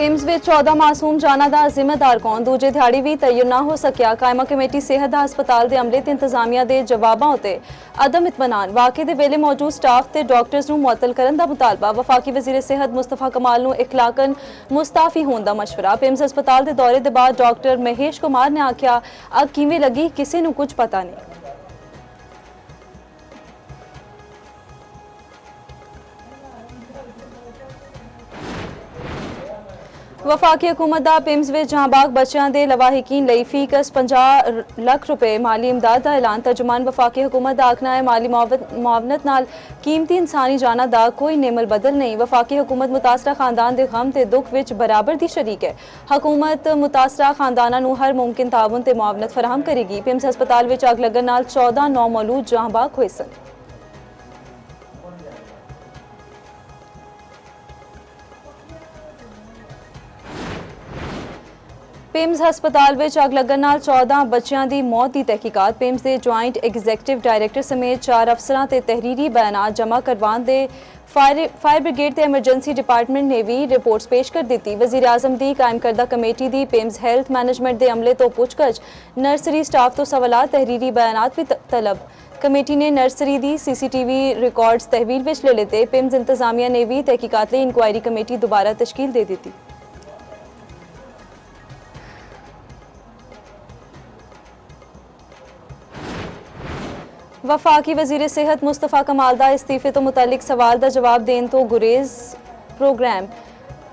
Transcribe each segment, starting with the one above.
ਪਿੰਮਸ ਵਿੱਚ 14 ਮਾਸੂਮ ਜਾਨਾਂ ਦਾ ਜ਼ਿੰਮੇਦਾਰ ਕੌਣ? ਦੂਜੇ ਦਿਹਾੜੀ ਵੀ ਤੈਯਨ ਨਾ ਹੋ ਸਕਿਆ। ਕਾਇਮਾ ਕਮੇਟੀ ਸਿਹਤ ਦਾ ਹਸਪਤਾਲ ਦੇ ਅਮਲੇ ਤੇ ਇੰਤਜ਼ਾਮੀਆ ਦੇ ਜਵਾਬਾਂ ਉਤੇ ਅਦਮ ਇਤਮਾਨਾਨ। ਵਾक़ੇ ਦੇ ਵੇਲੇ ਮੌਜੂਦ ਸਟਾਫ ਤੇ ਡਾਕਟਰਸ ਨੂੰ ਮੁਅੱਤਲ ਕਰਨ ਦਾ ਮੁਤਾਲਬਾ। ਵਫਾਕੀ ਵਜ਼ੀਰ ਸਿਹਤ ਮੁਸਤਫਾ ਕਮਾਲ ਨੂੰ ਇਖਲਾਕਨ ਮੁਸਤਾਫੀ ਹੋਣ ਦਾ ਮਸ਼ਵਰਾ। ਪਿੰਮਸ ਹਸਪਤਾਲ ਦੇ ਦੌਰੇ ਦੇ ਬਾਅਦ ਡਾਕਟਰ ਮਹੇਸ਼ ਕੁਮਾਰ ਨੇ ਆਖਿਆ, ਅੱਗ ਕਿਵੇਂ ਲੱਗੀ ਕਿਸੇ ਨੂੰ ਕੁਝ ਪਤਾ ਨਹੀਂ। वफाकी हुकूमत का पिम्स में जहांबाग बच्चों के लवाहिकीन लई फी कस 50 लाख रुपए माली इमदाद का ऐलान। तर्जुमान वफाकी हुकूमत का आखना है माली मुआवनत नाल कीमती इंसानी जाना का कोई नेमल बदल नहीं। वफाकी हुकूमत मुतासरा खानदान के गम ते दुख विच बराबर की शरीक है। हुकूमत मुतासरा खानदाना नूं हर मुमकिन ताउन ते मुआवनत फराहम करेगी। पिम्स हस्पताल विच अग लगन नाल 14 नौ मौलूद जहांबाग होए सन। पिम्स हस्पताल में अग लगन नाल 14 बच्चों की मौत की तहकीकात। पिम्स के ज्वाइंट एग्जीक्यूटिव डायरैक्टर समेत 4 अफसरां ते तहरीरी बयानात जमा करवाने दे फायर ब्रिगेड ते एमरजेंसी डिपार्टमेंट ने भी रिपोर्ट्स पेश कर दी। वज़ीर आज़म की कायम करदा कमेटी की पिम्स हेल्थ मैनेजमेंट के अमले तो पुछगछ, नर्सरी स्टाफ तो सवालात, तहरीरी बयानात भी तलब। कमेटी ने नर्सरी की CCTV रिकॉर्ड्स तहवील विच ले लेते। पिम्स इंतजामिया ने भी तहकीकात लई इंक्वायरी कमेटी दोबारा तश्कील दे दी। वफाकी वज़ीर सेहत मुस्तफा कमाल का इस्तीफे तो मुतलिक सवाल का जवाब देने तो गुरेज। प्रोग्राम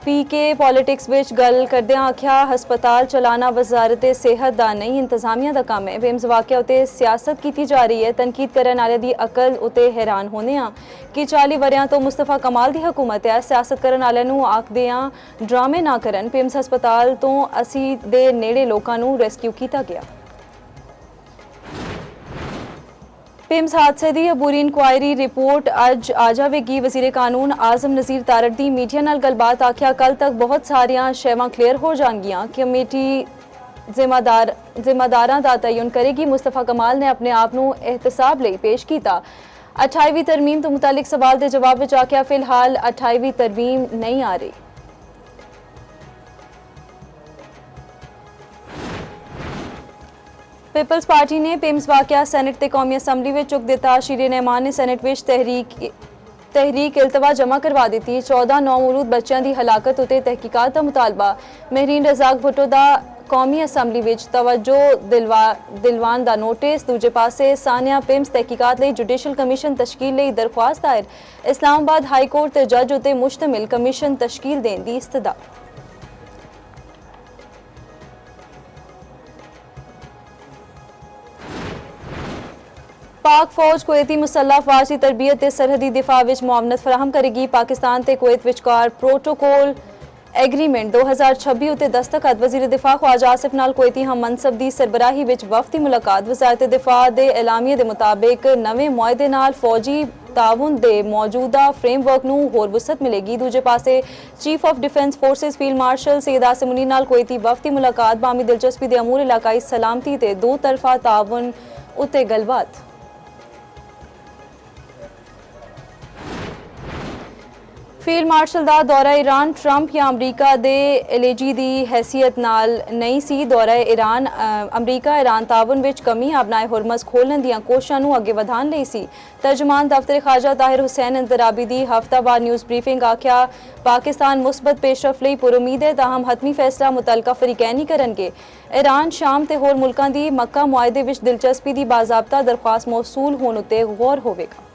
PK पॉलिटिक्स विच गल करदियां आख्या, हस्पताल चलाना वजारत सेहत का नहीं इंतजामिया का काम है। पिम्स वाक़या उत्ते सियासत की जा रही है। तनकीद करने वाले की अकल उत्ते हैरान होने कि 40 वरियां तो मुस्तफा कमाल की हुकूमत है। सियासत करने वाले नूं आखदियां ड्रामे ना करन। पिम्स हस्पताल तो असी दे नेड़े लोकां नूं रेस्क्यू किया गया। पिम्स हादसे की अबूरी इंक्वायरी रिपोर्ट अज आ जाएगी। वज़ीर कानून आज़म नज़ीर तारड़ दी मीडिया नाल गलबात। आख्या, कल तक बहुत सारिया शैवां क्लीयर हो जाएंगियां। कमेटी जिम्मेदारां दा तयन करेगी। मुस्तफा कमाल ने अपने आप नूं एहतसाब लई पेश किया। 28वीं तरमीम तो मुतालिक सवाल के जवाब विच आख्या, फिलहाल 28वीं तरमीम नहीं आ रही। पीपल्स पार्टी ने पिम्स वाक़या सैनेट ते कौमी असैम्बली में चुक दिता। शीरे रहमान ने सैनेट विच तहरीक इल्तवा जमा करवा दी। 14 नौ मौलूद बच्चों की हलाकत उत्ते तहकीकात का मुतालबा। महरीन रज़ाक भुट्टो का कौमी असैम्बली विच तवज्जो दिलवान का नोटिस। दूजे पासे सानिया पिम्स तहकीकात लई जुडिशल कमीशन तश्कील लई दरख्वास्त दायर। इस्लामाबाद हाई कोर्ट ते जज उत्ते मुश्तमिल कमीशन तश्कील देने की इस्तदा। पाक फौज कुवैती मुसल्लह अफवाज की तरबियत ते सरहदी दिफा विच मुआवनत फराहम करेगी। पाकिस्तान ते कुवैत विचकार प्रोटोकोल एग्रीमेंट 2026 उत्ते दस्तखत। वज़ीर दिफा ख्वाजा आसिफ नाल कुवैती हम मनसब दी सरबराही विच वफ्दी मुलाकात। वज़ारत दिफा दे एलामिये दे मुताबिक नवे मुआहदे नाल फौजी ताउन दे मौजूदा फ्रेमवर्क नूं होर वुसअत मिलेगी। दूजे पासे chief of defence forces field marshal Syed Asim Munir नाल कुवैती वफ्दी मुलाकात। बामी दिलचस्पी दे अमूर इलाकाई सलामती ते दो तरफा ताउन उत्ते गलबात। फील्ड मार्शल का दौरा ईरान ट्रंप या अमरीका दे एलएजी की हैसियत नाल नहीं सी। दौरा ईरान अमरीका ईरान ताउन विच कमी अपनाए हुरमस खोलने दीयां कोशिशां नूं अगे वधाण लई सी। तर्जुमान दफ्तर खारजा ताहिर हुसैन इंतराबी दी हफ्तावार न्यूज़ ब्रीफिंग। आख्या, पाकिस्तान मुस्बत पेशरफ लई पुरुमीद है, ताहम हतमी फैसला मुतलका फरीकैन ही करनगे। ईरान शाम ते होर मुल्कां दी मक्का मुआहदे विच दिलचस्पी दी बाज़ाब्ता दरख्वास्त मौसूल होने उत्ते गौर होवेगा।